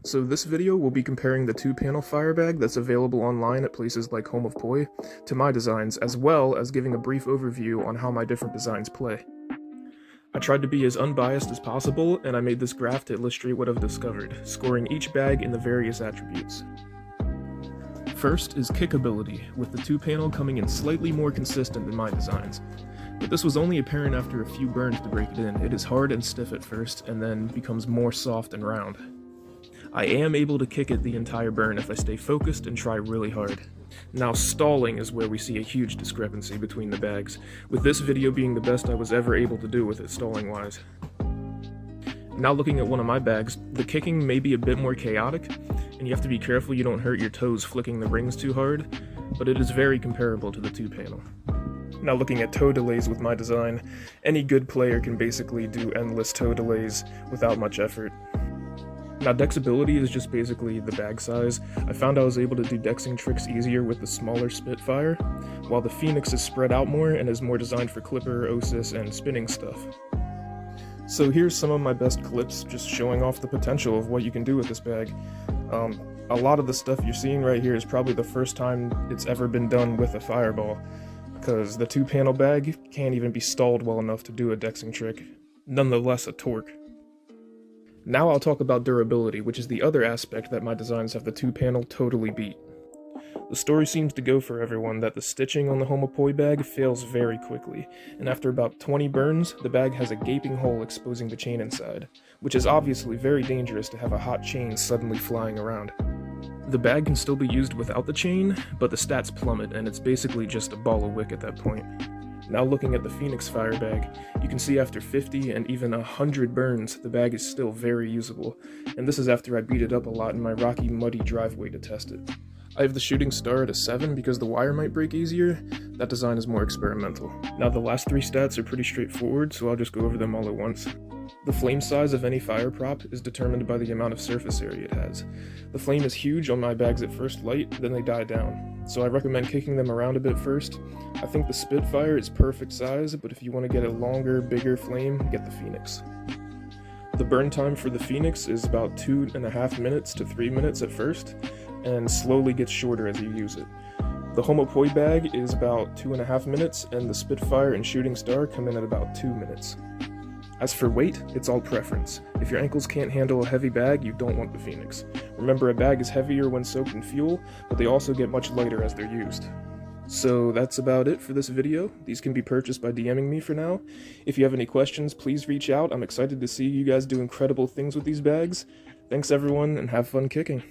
So this video will be comparing the 2-panel firebag that's available online at places like Home of Poi to my designs, as well as giving a brief overview on how my different designs play. I tried to be as unbiased as possible, and I made this graph to illustrate what I've discovered, scoring each bag in the various attributes. First is kickability, with the 2-panel coming in slightly more consistent than my designs. But this was only apparent after a few burns to break it in. It is hard and stiff at first, and then becomes more soft and round. I am able to kick it the entire burn if I stay focused and try really hard. Now stalling is where we see a huge discrepancy between the bags, with this video being the best I was ever able to do with it stalling wise. Now looking at one of my bags, the kicking may be a bit more chaotic, and you have to be careful you don't hurt your toes flicking the rings too hard, but it is very comparable to the 2-panel. Now looking at toe delays with my design, any good player can basically do endless toe delays without much effort. Now dexability is just basically the bag size. I found I was able to do dexing tricks easier with the smaller Spitfire, while the Phoenix is spread out more and is more designed for clipper, OSIS, and spinning stuff. So here's some of my best clips just showing off the potential of what you can do with this bag. A lot of the stuff you're seeing right here is probably the first time it's ever been done with a fireball, because the 2-panel bag can't even be stalled well enough to do a dexing trick, nonetheless a torque. Now I'll talk about durability, which is the other aspect that my designs have the 2-panel totally beat. The story seems to go for everyone that the stitching on the Home of Poi bag fails very quickly, and after about 20 burns, the bag has a gaping hole exposing the chain inside, which is obviously very dangerous to have a hot chain suddenly flying around. The bag can still be used without the chain, but the stats plummet and it's basically just a ball of wick at that point. Now looking at the Phoenix firebag, you can see after 50 and even 100 burns, the bag is still very usable, and this is after I beat it up a lot in my rocky, muddy driveway to test it. I have the shooting star at a 7 because the wire might break easier. That design is more experimental. Now the last 3 stats are pretty straightforward, so I'll just go over them all at once. The flame size of any fire prop is determined by the amount of surface area it has. The flame is huge on my bags at first light, then they die down, so I recommend kicking them around a bit first. I think the Spitfire is perfect size, but if you want to get a longer, bigger flame, get the Phoenix. The burn time for the Phoenix is about 2.5 minutes to 3 minutes at first, and slowly gets shorter as you use it. The Home of Poi bag is about 2.5 minutes, and the Spitfire and Shooting Star come in at about 2 minutes. As for weight, it's all preference. If your ankles can't handle a heavy bag, you don't want the Phoenix. Remember, a bag is heavier when soaked in fuel, but they also get much lighter as they're used. So that's about it for this video. These can be purchased by DMing me for now. If you have any questions, please reach out. I'm excited to see you guys do incredible things with these bags. Thanks everyone, and have fun kicking.